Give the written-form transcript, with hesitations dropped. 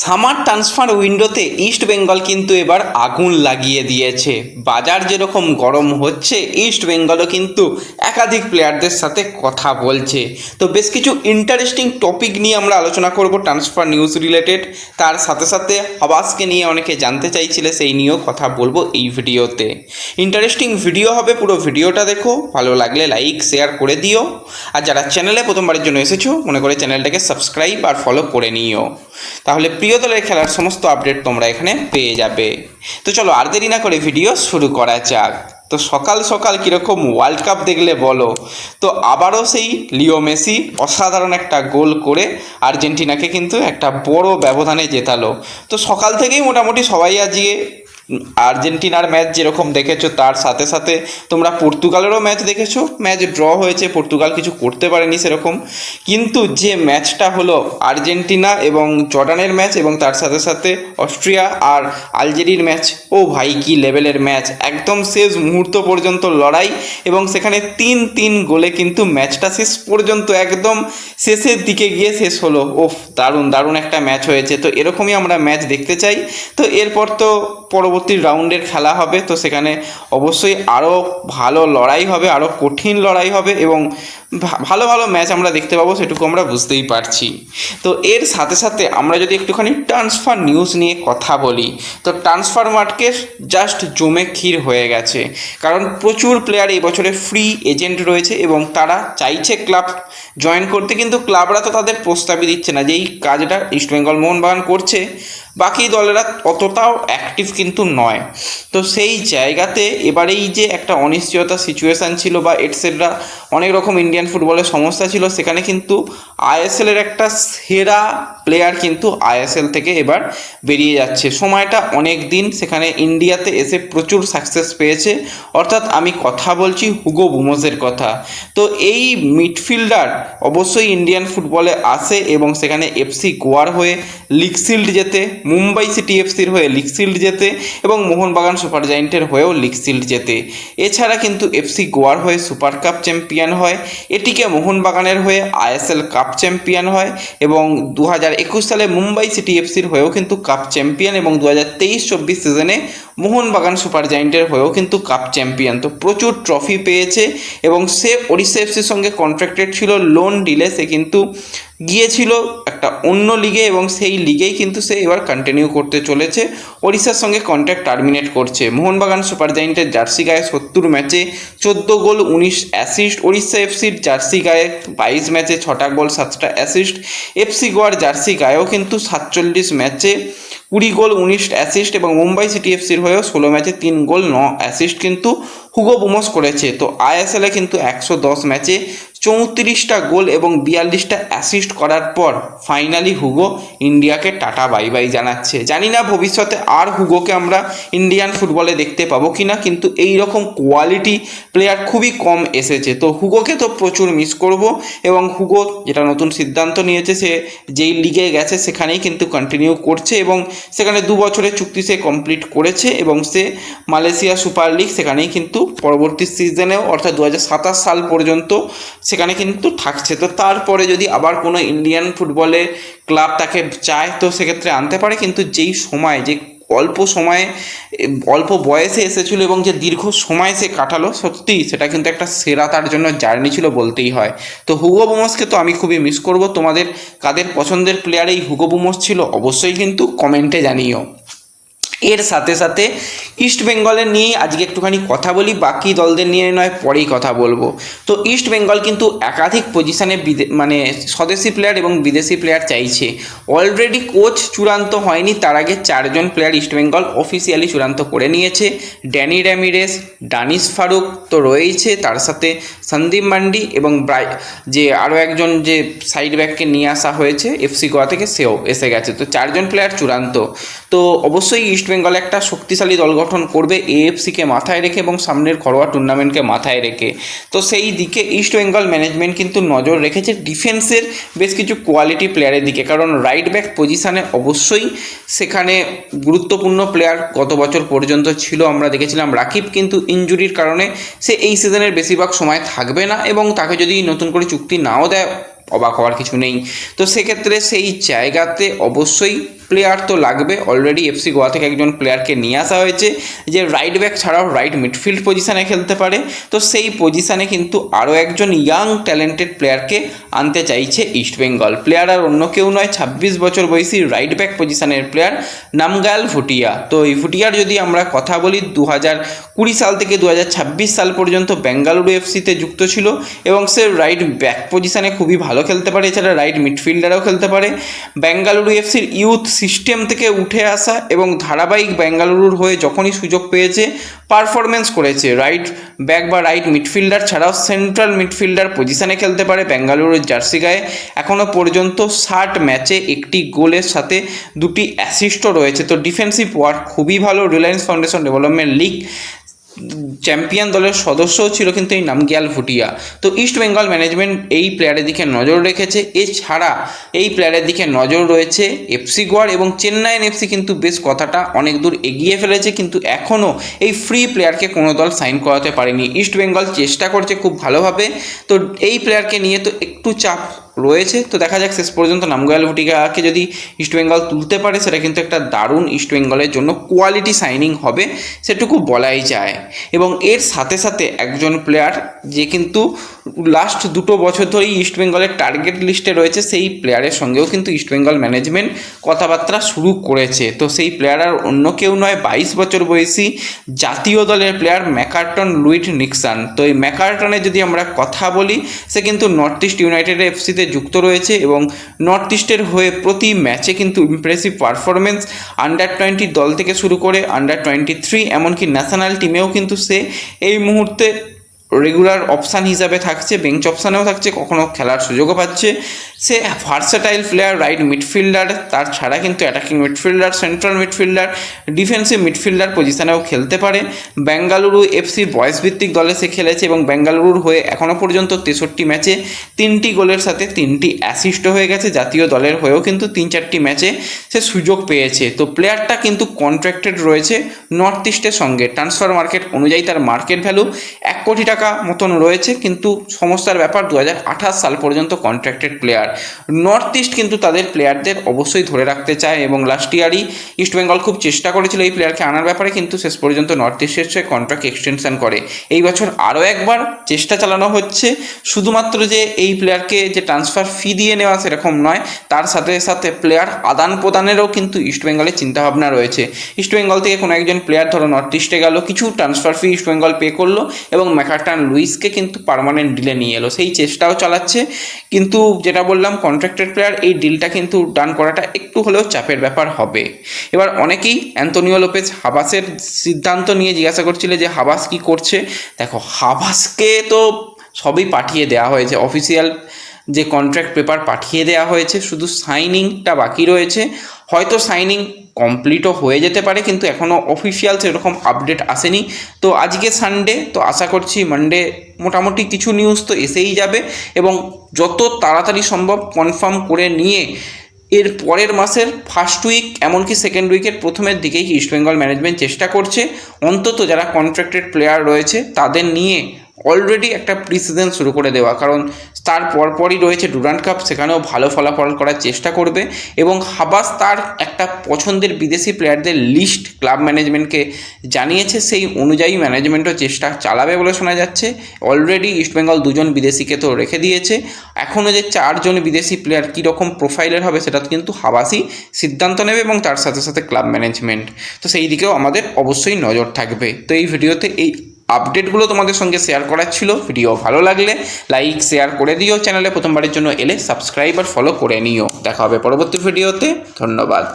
Summer transfer উইন্ডোতে east Bengal কিন্তু এবার আগুন লাগিয়ে দিয়েছে। বাজার যেরকম গরম হচ্ছে, ইস্ট বেঙ্গলও কিন্তু একাধিক প্লেয়ারদের সাথে কথা বলছে। তো বেশ কিছু ইন্টারেস্টিং টপিক নিয়ে আমরা আলোচনা করব ট্রান্সফার নিউজ রিলেটেড। তার সাথে সাথে হবাসকে নিয়ে অনেকে জানতে চাইছিলে, সেই নিয়েও কথা বলবো এই ভিডিওতে। ইন্টারেস্টিং ভিডিও হবে, পুরো ভিডিওটা দেখো, ভালো লাগলে লাইক শেয়ার করে দিও। আর যারা চ্যানেলে প্রথমবারের জন্য এসেছো, মনে করে চ্যানেলটাকে সাবস্ক্রাইব আর ফলো করে নিও, তাহলে প্রিয় দলের খেলার সমস্ত আপডেট তোমরা এখানে পেয়ে যাবে। তো চলো আর দেরি না করে ভিডিও শুরু করা যাক। তো সকাল সকাল কীরকম ওয়ার্ল্ড কাপ দেখলে বলো। তো আবারও সেই লিও মেসি অসাধারণ একটা গোল করে আর্জেন্টিনাকে কিন্তু একটা বড় ব্যবধানে জেতালো। তো সকাল থেকেই মোটামুটি সবাই আজকে আর্জেন্টিনার ম্যাচ যেরকম দেখেছো, তার সাথে সাথে তোমরা পর্তুগালেরও ম্যাচ দেখেছো। ম্যাচ ড্র হয়েছে, পর্তুগাল কিছু করতে পারেনি সেরকম। কিন্তু যে ম্যাচটা হলো আর্জেন্টিনা এবং জর্ডানের ম্যাচ, এবং তার সাথে সাথে অস্ট্রিয়া আর আলজেরিয়ার ম্যাচ, ও ভাই কি লেভেলের ম্যাচ! একদম শেষ মুহূর্ত পর্যন্ত লড়াই, এবং সেখানে 3-3 গোলে কিন্তু ম্যাচটা শেষ পর্যন্ত একদম শেষের দিকে গিয়ে শেষ হলো। ওফ, দারুণ দারুণ একটা ম্যাচ হয়েছে। তো এরকমই আমরা ম্যাচ দেখতে চাই। তো এরপর তো পরবর্তী রাউন্ডের খেলা হবে, তো সেখানে অবশ্যই আরও ভালো লড়াই হবে, আরও কঠিন লড়াই হবে, এবং ভালো ভালো ম্যাচ আমরা দেখতে পাবো, সেটুকু আমরা বুঝতেই পারছি। তো এর সাথে সাথে আমরা যদি একটুখানি ট্রান্সফার নিউজ নিয়ে কথা বলি, তো ট্রান্সফার মার্কেট জাস্ট জমে ক্ষীর হয়ে গেছে। কারণ প্রচুর প্লেয়ার এই বছরে ফ্রি এজেন্ট রয়েছে, এবং তারা চাইছে ক্লাব জয়েন করতে, কিন্তু ক্লাবরা তো তাদের প্রস্তাবই দিচ্ছে না। যেই কাজটা ইস্টবেঙ্গল মোহনবাগান করছে, বাকি দলেরা অতটাও অ্যাক্টিভ কিন্তু নয়। তো সেই জায়গাতে এবারেই যে একটা অনিশ্চয়তা সিচুয়েশান ছিল বা এটসেট্রা অনেক রকম ইন্ডিয়ান ফুটবলের সমস্যা ছিল, সেখানে কিন্তু আইএসএলের একটা সেরা প্লেয়ার কিন্তু আইএসএল থেকে এবার বেরিয়ে যাচ্ছে। সময়টা অনেক দিন সেখানে ইন্ডিয়াতে এসে প্রচুর সাকসেস পেয়েছে, অর্থাৎ আমি কথা বলছি হুগো বুমোসের কথা। তো এই মিডফিল্ডার অবশ্যই ইন্ডিয়ান ফুটবলে আসে, এবং সেখানে এফসি গোয়ার হয়ে লিগ শিল্ড জেতে, মুম্বাই সিটি এফসির হয়ে লিগ শিল্ড জেতে, এবং মোহনবাগান সুপার জায়েন্টের হয়েও লিগ শিল্ড জেতে। এছাড়া কিন্তু এফসি গোয়ার হয়ে সুপার কাপ চ্যাম্পিয়ন হয়, এটিকে মোহনবাগানের হয়ে আইএসএল কাপ চ্যাম্পিয়ন হয়, এবং 2021 সালে মুম্বাই সিটি এফসির হয়েও কিন্তু কাপ চ্যাম্পিয়ন, এবং 2023-24 সিজনে মোহনবাগান সুপার জায়েন্টের হয়েও কিন্তু কাপ চ্যাম্পিয়ন। তো প্রচুর ট্রফি পেয়েছে, এবং সে ওড়িশা এফসির সঙ্গে কন্ট্রাক্টেড ছিল লোন ডিলে। সে কিন্তু গিয়েছিল একটা অন্য লিগে, এবং সেই লিগেই কিন্তু সে এবার কন্টিনিউ করতে চলেছে। ওড়িশার সঙ্গে কন্ট্রাক্ট টার্মিনেট করছে। মোহনবাগান সুপার জায়েন্টের জার্সি গায়ে 70 ম্যাচে 14 গোল 19 অ্যাসিস্ট। ওড়িশা এফসির জার্সি গায়ে 22 ম্যাচে 6টা গোল 7টা অ্যাসিস্ট। এফসি গোয়ার জার্সি গায়েও কিন্তু 47 ম্যাচে 20 গোল 19 অ্যাসিস্ট, এবং মুম্বাই সিটি এফসির হয়েও 16 ম্যাচে 3 গোল 9 অ্যাসিস্ট কিন্তু হুগো বুমোস করেছে। তো আইএসএলে কিন্তু 110 ম্যাচে 34টা গোল এবং 42টা অ্যাসিস্ট করার পর ফাইনালি হুগো ইন্ডিয়াকে টাটা বাই বাই জানাচ্ছে। জানি না ভবিষ্যতে আর হুগোকে আমরা ইন্ডিয়ান ফুটবলে দেখতে পাবো কি না, কিন্তু এই রকম কোয়ালিটি প্লেয়ার খুবই কম এসেছে। তো হুগোকে তো প্রচুর মিস করব, এবং হুগো যেটা নতুন সিদ্ধান্ত নিয়েছে, সে যেই লিগে গেছে সেখানেই কিন্তু কন্টিনিউ করছে, এবং সেখানে 2 বছরের চুক্তি সে কমপ্লিট করেছে, এবং সে মালয়েশিয়া সুপার লিগ সেখানেই কিন্তু পরবর্তী সিজনেও, অর্থাৎ 2027 সাল পর্যন্ত সেখানে কিন্তু থাকছে। তো তারপরে যদি আবার কোনো ইন্ডিয়ান ফুটবলে ক্লাব তাকে চায়, তো সেক্ষেত্রে আনতে পারে। কিন্তু যেই সময়, যে অল্প বয়সে এসেছিল, এবং যে দীর্ঘ সময় সে কাটালো, সত্যি সেটা কিন্তু একটা সেরা তার জন্য জার্নি ছিল বলতেই হয়। তো হুগো বুমোসকে তো আমি খুবই মিস করব। তোমাদের কাদের পছন্দের প্লেয়ার এই হুগো বুমোস ছিল, অবশ্যই কিন্তু কমেন্টে জানিও। এর সাথে সাথে ইস্ট বেঙ্গলের নিয়েই আজকে একটুখানি কথা বলি, বাকি দলদের নিয়ে নয়, পরেই কথা বলবো। তো ইস্ট বেঙ্গল কিন্তু একাধিক পজিশানে স্বদেশি প্লেয়ার এবং বিদেশি প্লেয়ার চাইছে। অলরেডি কোচ চূড়ান্ত হয়নি, তার আগে 4 জন প্লেয়ার ইস্ট বেঙ্গল অফিসিয়ালি চূড়ান্ত করে নিয়েছে। ড্যানি র্যামিরেস, ডানিশ ফারুক তো রয়েছে, তার সাথে সন্দীপ মান্ডি, এবং যে আরও একজন যে সাইড ব্যাককে নিয়ে আসা হয়েছে এফসি গোয়া থেকে, সেও এসে গেছে। তো 4 জন প্লেয়ার চূড়ান্ত। তো অবশ্যই ইস্ট বেঙ্গল একটা শক্তিশালী দল গঠন করবে এএফসিকে মাথায় রেখে, এবং সামনের ঘরোয়া টুর্নামেন্টকে মাথায় রেখে। তো সেই দিকে ইস্ট বেঙ্গল ম্যানেজমেন্ট কিন্তু নজর রেখেছে ডিফেন্সের বেশ কিছু কোয়ালিটি প্লেয়ারের দিকে, কারণ রাইট ব্যাক পজিশানে অবশ্যই সেখানে গুরুত্বপূর্ণ প্লেয়ার গত বছর পর্যন্ত ছিল। আমরা দেখেছিলাম রাকিব, কিন্তু ইনজুরির কারণে সে এই সিজনের বেশিরভাগ সময় থাকবে না, এবং তাকে যদি নতুন করে চুক্তি নাও দেয়, অবাক হওয়ার কিছু নেই। তো সেক্ষেত্রে সেই জায়গাতে অবশ্যই প্লেয়ার তো লাগবে। অলরেডি এফসি গোয়া থেকে একজন প্লেয়ারকে নিয়ে আসা হয়েছে যে রাইট ব্যাক ছাড়াও রাইট মিডফিল্ড পজিশানে খেলতে পারে। তো সেই পজিশানে কিন্তু আরও একজন ইয়াং ট্যালেন্টেড প্লেয়ারকে আনতে চাইছে ইস্টবেঙ্গল। প্লেয়ার আর অন্য কেউ নয়, 26 বছর বয়সী রাইট ব্যাক পজিশানের প্লেয়ার নামগায়াল ভুটিয়া। তো এই ভুটিয়ার যদি আমরা কথা বলি, 2020 সাল থেকে 2026 সাল পর্যন্ত বেঙ্গালুরু এফসিতে যুক্ত ছিল এবং সে রাইট ব্যাক পজিশানে খুবই ভালো খেলতে পারে, এছাড়া রাইট মিডফিল্ডারও খেলতে পারে। বেঙ্গালুরু এফসির ইউথ সিস্টেম থেকে উঠে আসা এবং ধারাবাহিক বেঙ্গালুরুর হয়ে যখনই সুযোগ পেয়েছে পারফরমেন্স করেছে। রাইট ব্যাক বা রাইট মিডফিল্ডার ছাড়াও সেন্ট্রাল মিডফিল্ডার পজিশানে খেলতে পারে। বেঙ্গালুরুর জার্সি গায়ে এখনও পর্যন্ত 60 ম্যাচে 1টি গোলের সাথে 2টি অ্যাসিস্টও রয়েছে। তো ডিফেন্সিভ ওয়ার্ক খুবই ভালো। Reliance foundation development league champion দলের সদস্যও ছিল কিন্তু এই নামগিয়াল ভুটিয়া। তো ইস্ট বেঙ্গল ম্যানেজমেন্ট এই প্লেয়ারের দিকে নজর রেখেছে। এছাড়া এই প্লেয়ারের দিকে নজর রয়েছে এফসি গোয়ার এবং চেন্নাইন এফসি কিন্তু বেশ কথাটা অনেক দূর এগিয়ে ফেলেছে, কিন্তু এখনও এই ফ্রি প্লেয়ারকে কোনো দল সাইন করাতে পারেনি। ইস্ট বেঙ্গল চেষ্টা করছে খুব ভালোভাবে। তো এই প্লেয়ারকে নিয়ে তো একটু চাপ রয়েছে। তো দেখা যাক শেষ পর্যন্ত নামগয়াল ভুটিয়াকে যদি ইস্টবেঙ্গল তুলতে পারে, সেটা কিন্তু একটা দারুণ ইস্টবেঙ্গলের জন্য কোয়ালিটি সাইনিং হবে, সেটুকু বলাই যায়। এবং এর সাথে সাথে একজন প্লেয়ার যে কিন্তু লাস্ট 2 বছর ধরেই ইস্টবেঙ্গলের টার্গেট লিস্টে রয়েছে, সেই প্লেয়ারের সঙ্গেও কিন্তু ইস্টবেঙ্গল ম্যানেজমেন্ট কথাবার্তা শুরু করেছে। তো সেই প্লেয়ার আর অন্য কেউ নয়, 22 বছর বয়সী জাতীয় দলের প্লেয়ার ম্যাকার্টন লুইট নিক্সন। তো এই ম্যাকার্টনের যদি আমরা কথা বলি, সে কিন্তু নর্থ ইস্ট ইউনাইটেড এফসিতে যুক্ত রয়েছে এবং নর্থ ইস্টের হয়ে প্রতি ম্যাচে কিন্তু ইমপ্রেসিভ পারফরমেন্স। আন্ডার-20 দল থেকে শুরু করে আন্ডার-23 এমনকি ন্যাশনাল টিমেও কিন্তু সে এই মুহূর্তে রেগুলার অপশান হিসাবে থাকছে, বেঞ্চ অপশানেও থাকছে, কখনও খেলার সুযোগও পাচ্ছে। সে ভার্সেটাইল প্লেয়ার, রাইট মিডফিল্ডার, তার ছাড়া কিন্তু attacking midfielder, central midfielder, defensive midfielder পজিশানেও খেলতে পারে। বেঙ্গালুরু এফসি বয়স ভিত্তিক দলে সে খেলেছে এবং বেঙ্গালুরুর হয়ে এখনও পর্যন্ত 63 ম্যাচে 3টি গোলের সাথে 3টি অ্যাসিস্টও হয়ে গেছে। জাতীয় দলের হয়েও কিন্তু 3-4টি ম্যাচে সে সুযোগ পেয়েছে। তো প্লেয়ারটা কিন্তু কন্ট্রাক্টেড রয়েছে নর্থ ইস্টের সঙ্গে। ট্রান্সফার মার্কেট অনুযায়ী তার মার্কেট ভ্যালু 1 কোটি টাকা মতন রয়েছে, কিন্তু সমস্যার ব্যাপার 2028 সাল পর্যন্ত কন্ট্রাক্টেড প্লেয়ার। নর্থ ইস্ট কিন্তু তাদের প্লেয়ারদের অবশ্যই ধরে রাখতে চায় এবং লাস্ট ইয়ারই ইস্টবেঙ্গল খুব চেষ্টা করেছিল এই প্লেয়ারকে আনার ব্যাপারে, কিন্তু শেষ পর্যন্ত নর্থ ইস্টের সঙ্গে কন্ট্রাক্ট এক্সটেনশন করে। এই বছর আরও একবার চেষ্টা চালানো হচ্ছে, শুধুমাত্র যে এই প্লেয়ারকে যে ট্রান্সফার ফি দিয়ে নেওয়া সেরকম নয়, তার সাথে সাথে প্লেয়ার আদান প্রদানেরও কিন্তু ইস্টবেঙ্গলের চিন্তাভাবনা রয়েছে। ইস্টবেঙ্গল থেকে কোনো একজন প্লেয়ার ধরো নর্থ ইস্টে গেল, কিছু ট্রান্সফার ফি ইস্টবেঙ্গল পে করলো এবং ম্যাকার্টন লুইসকে কিন্তু পার্মানেন্ট ডিলে নিয়ে এলো, সেই চেষ্টাও চালাচ্ছে। কিন্তু যেটা বললাম, কন্ট্রাক্টেড প্লেয়ার, এই ডিলটা কিন্তু ডান করাটা একটু হলেও চাপের ব্যাপার হবে। এবার অনেকেই অ্যান্তোনিও লোপেজ হাবাসের সিদ্ধান্ত নিয়ে জিজ্ঞাসা করছিল যে হাবাস কি করছে। দেখো, হাবাসকে তো সবই পাঠিয়ে দেওয়া হয়েছে, অফিসিয়াল যে কন্ট্রাক্ট পেপার পাঠিয়ে দেওয়া হয়েছে, শুধু সাইনিংটা বাকি রয়েছে। হয়তো সাইনিং কমপ্লিটও হয়ে যেতে পারে, কিন্তু এখনও অফিসিয়াল সেরকম আপডেট আসেনি। তো আজকে সানডে, তো আশা করছি মানডে মোটামুটি কিছু নিউজ তো এসেই যাবে এবং যত তাড়াতাড়ি সম্ভব কনফার্ম করে নিয়ে এর পরের মাসের ফার্স্ট উইক এমনকি সেকেন্ড উইকের প্রথমের দিকেই ইস্টবেঙ্গল ম্যানেজমেন্ট চেষ্টা করছে অন্তত যারা কন্ট্রাক্টেড প্লেয়ার রয়েছে তাদের নিয়ে অলরেডি একটা প্রি সিজন শুরু করে দেওয়া। কারণ তার পরপরই রয়েছে ডুরান্ড কাপ, সেখানেও ভালো ফলাফল করার চেষ্টা করবে এবং হাবাস তার একটা পছন্দের বিদেশি প্লেয়ারদের লিস্ট ক্লাব ম্যানেজমেন্টকে জানিয়েছে, সেই অনুযায়ী ম্যানেজমেন্টও চেষ্টা চালাবে বলে শোনা যাচ্ছে। অলরেডি ইস্টবেঙ্গল 2জন বিদেশিকে তো রেখে দিয়েছে, এখনও যে 4জন বিদেশি প্লেয়ার কীরকম প্রোফাইলের হবে সেটা কিন্তু হাবাসই সিদ্ধান্ত নেবে এবং তার সাথে সাথে ক্লাব ম্যানেজমেন্ট। তো সেই দিকেও আমাদের অবশ্যই নজর থাকবে। তো এই ভিডিওতে এই আপডেটগুলো তোমাদের সঙ্গে শেয়ার করার ছিল। ভিডিও ভালো লাগলে লাইক শেয়ার করে দিও, চ্যানেলে প্রথমবারের জন্য এলে সাবস্ক্রাইব আর ফলো করে নিও। দেখা হবে পরবর্তী ভিডিওতে। ধন্যবাদ।